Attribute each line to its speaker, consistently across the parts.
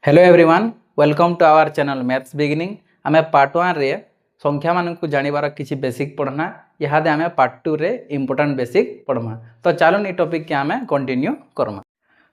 Speaker 1: Hello everyone welcome to our channel maths beginning आम part 1 रे संख्या मान को जानिबार किसी बेसिक पढ़ना इहादे आम पार्ट 2 रे इंपोर्टेंट बेसिक पढ़मा। तो चलो ये टॉपिक के आम कंटिन्यू करमा।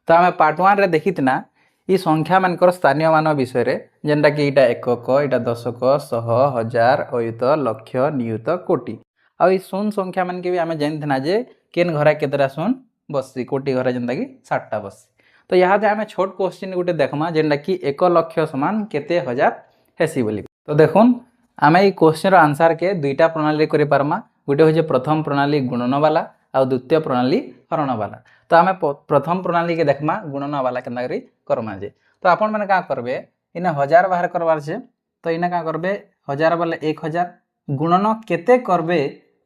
Speaker 1: तो आम पार्ट 1 रे देखितना ये संख्या मानकर स्थानीय मान विषय रे जेनटा कि इटा एकक इटा दशक शह हजार अयुत लक्ष नियुत कोटि आ शून्य संख्या मान के भी आम जानना जे केन घर केतटा शून्य बसी कोटि घर जेनटा कि 60टा बसी। तो यहाँ आम छोट क्वेश्चन गोटे देखमा जेनटा कि 1 लक्ष समान केते हजार हेसी बोली। तो देखुन आम ये क्वेश्चन आंसर के दुईटा प्रणाली करि पारमा। गोटे हूँ प्रथम प्रणाली गुणन वाला और द्वितीय प्रणाली हरण वाला। तो आम प्रथम प्रणाली के देखमा गुणन वाला केन्ता करी करमा जे। तो आपण मैंने क्या करबे इना हजार बाहर करवार छे। तो इना क्या करबे हजार बोले 1000 गुणन केते करबे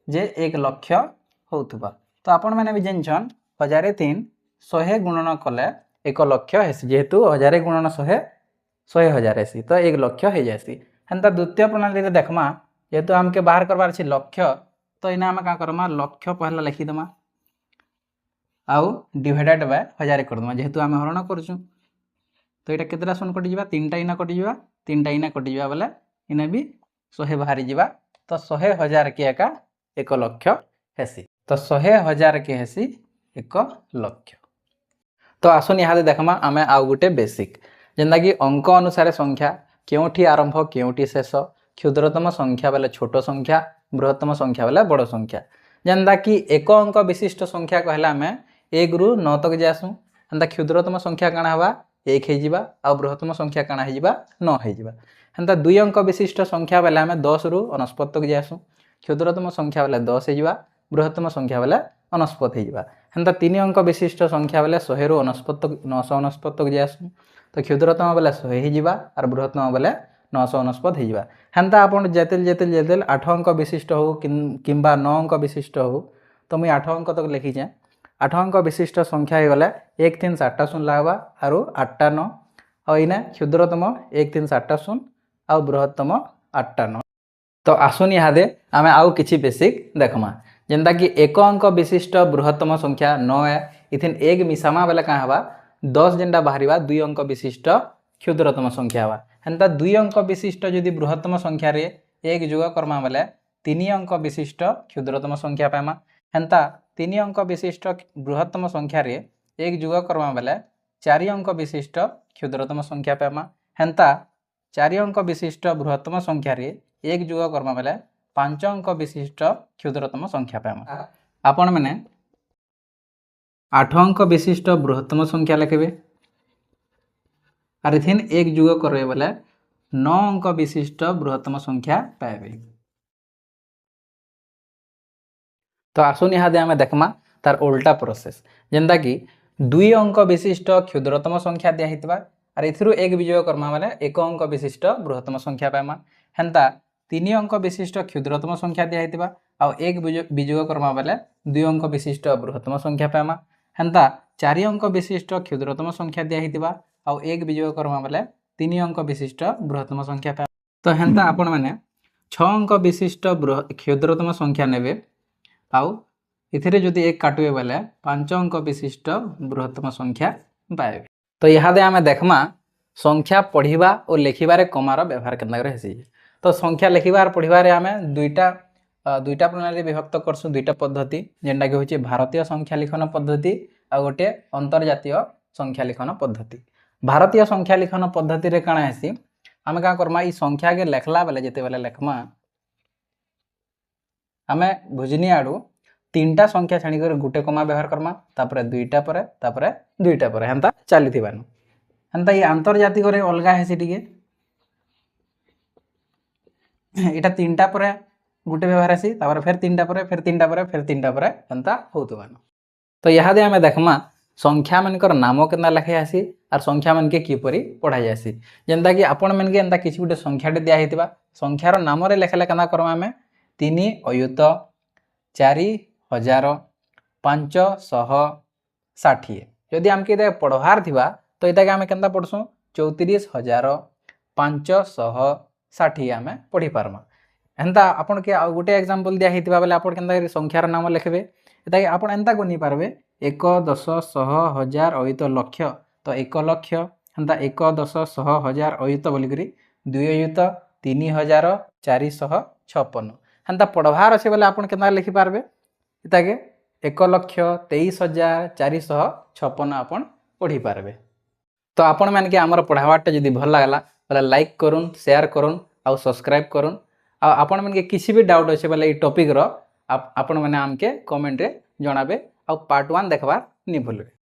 Speaker 1: जे 1 लक्ष होउथबा। तो आपण मैंने भी जानछन 1003 100 गुणन कले 1 लक्ष हेसी जेहेतु 1000 गुणन 100 100,000 हेसी तो 1 लक्ष हो जाएसी। हेन्ता द्वितीय प्रणाली रे देखमा जेहेतु आमके बाहर करवार छी लक्ष तो इना आम क्या करमा लक्ष पहला लिखिदेमा आउ डिवाइडेड बाय 1000 करदेमा जेहेतु आम हरण करछुं। तो यहाँ केतटा शून्य कटिजा 3टा इना कटिजा 3टा इना कटिजा बोले इना भी 100 बाहरी जावा। तो 100,000 के एका 1 लक्ष हेसी। तो 100,000 के हेसी 1 लक्ष। तो आसन यहाँ देखमा आम आउ गोटे बेसिक जेनता कि अंक अनुसार संख्या क्योंठी आरंभ क्योंठी शेष क्षुद्रतम संख्या बेले छोट संख्या बृहत्तम संख्या बेले बड़ संख्या। जेनता कि 1 अंक विशिष्ट संख्या कहला आम 1 रु 9 तक जासु हेन्ता क्षुद्रतम संख्या काଣା हवा 1 हो जावा आ बृहत्तम संख्या काଣା हो जावा 9 हो जावा। हेन्ता 2 अंक विशिष्ट संख्या बेले आम 10 रु 49 तक जासु क्षुद्रतम संख्या बेले 10 हो जावा बृहत्तम संख्या बेले 49 हो जावा। हेन्ता 3 अंक विशिष्ट संख्या बेले 100 रु 49 तक 949 तक जासु तो क्षुद्रतम बेले 100 हो जावा और बृहत्तम बेले 949 हो जावा। हेन्ता आपन जेतेल जेतेल जेतेल 8 अंक विशिष्ट हो किंबा 9 अंक विशिष्ट हो तो मुई 8 अंक तक लिखीचे 8 अंक विशिष्ट संख्या हो गले 1 3 7टा शून्य लागबा और 8टा 9 और इना क्षुद्रतम 1 3 7टा शून्य और बृहत्तम 8टा 9। तो आसुन इहादे आमे आउ किछि बेसिक देखमा जेनता कि 1 अंक विशिष्ट बृहत्तम संख्या 9 है इथिन 1 मिसामा बेले का हवा 10 जेनटा बाहरिबा 2 अंक विशिष्ट क्षुद्रतम संख्या हवा। हेन्ता 2 अंक विशिष्ट यदि बृहत्तम संख्या रे 1 जोग करमा बेले 3 अंक विशिष्ट क्षुद्रतम संख्या पाइमा। हेन्ता 3 अंक विशिष्ट बृहत्तम संख्या रे 1 जोग करमा बेले 4 अंक विशिष्ट क्षुद्रतम संख्या पाइमा। हेन्ता 4 अंक विशिष्ट बृहत्तम संख्या रे 1 जोग करमा बेले 5 अंक विशिष्ट क्षुद्रतम संख्या पाइमा। आपण मैंने 8 अंक विशिष्ट बृहत्तम संख्या लिखबे और इथिन 1 जोग करबे बोले 9 अंक विशिष्ट बृहत्तम संख्या पाइबे। तो आसुन यहाँ आम देखमा तार उल्टा प्रोसेस जेनता कि 2 अंक विशिष्ट क्षुद्रतम संख्या दिया हितबा और इथिरु 1 विजोग करमा बेले 1 अंक विशिष्ट बृहत्तम संख्या पाइमा। हेन्ता 3 अंक विशिष्ट क्षुद्रतम संख्या दिया हितबा और 1 विजोग करमा बेले 2 अंक विशिष्ट बृहत्तम संख्या पाइमा। हेन्ता 4 अंक विशिष्ट क्षुद्रतम संख्या दिया हितबा और 1 विजोग करमा बेले 3 अंक विशिष्ट बृहत्तम संख्या पाइमा। तो हेन्ता आपण माने 6 अंक विशिष्ट क्षुद्रतम संख्या नेबे आउ इथिरे जदि 1 काटबे बेले 5 अंक विशिष्ट बृहत्तम संख्या पाइबे। तो इहादे आमे देखमा संख्या पढ़िबा और लिखिबारे कमार व्यवहार केनता करे हेसी। तो संख्या लिखिबार पढ़िबारे आमे दुईटा प्रणाली विभक्त करसु दुईटा पद्धति जेनटा कि होची भारतीय संख्या लिखन पद्धति आ गोटे अंतर्जातीय संख्या लिखन पद्धति। भारतीय संख्या लिखन पद्धति रे काଣା हेसी आमे का करमा ई संख्या के लेखला बेले जेते बेले लेखमा आमे भुजनी आडू 3टा संख्या छाणी कर गुटे कमा व्यवहार करमा तापरे 2टा परे 2टा परे हेन्ता चली थिबानु। हेन्ता ई अंतर्जातीय रे अलगा हेसी टिके एटा 3टा परे गुटे व्यवहार हेसी तापरे फिर 3टा परे फिर 3टा परे फिर 3टा परे हेन्ता होतबानु। तो इहादे आमे देखमा संख्या मनकर नाम केना लिखा आसी और संख्या मन के किपरि पढ़ा जासी। जेनता कि आपण मन के एंता किछि गुटे संख्याटे दिया हितबा संख्यार नाम रे लेखले केना करमा आमे 3 अयुत 4000 560 यदि आमके इता पढ़वार थिबा तो इता के आमे केनता पढ़सु 34560 आमे पढ़ी पारमा। हेन्ता आपण के आ गुटे एग्जांपल दिया हितबा बेले आपण केनता संख्यार नाम लिखबे इता के आपण एंता कोनी पारबे 1 10 100 1000 अयुत लक्ष तो 1 लक्ष ହେନ୍ତା 1 10 100 1000 ଅୟୁତ ବୋଲିକରି 2 ଅୟୁତ 3456 ହେନ୍ତା ପଢ଼ବାର୍ ଅଛେ ବୋଲେ ଆପଣ କେନ୍ତା ଲେଖିପାରବେ ଏଟାକେ 1,23,456 ଆପଣ ପଢ଼ିପାରବେ। ତ आपण मानके आमर पढ़ावाटा जदि भल लागला बोले लाइक करूँ शेयर करूँ आउ सब्सक्राइब करूँ आपण मानके किसी भी डाउट अच्छे बोले ये टॉपिक रो आपण माने आमके कमेंट रे जणाबे आउ पार्ट 1 देखबार नि भूलबे।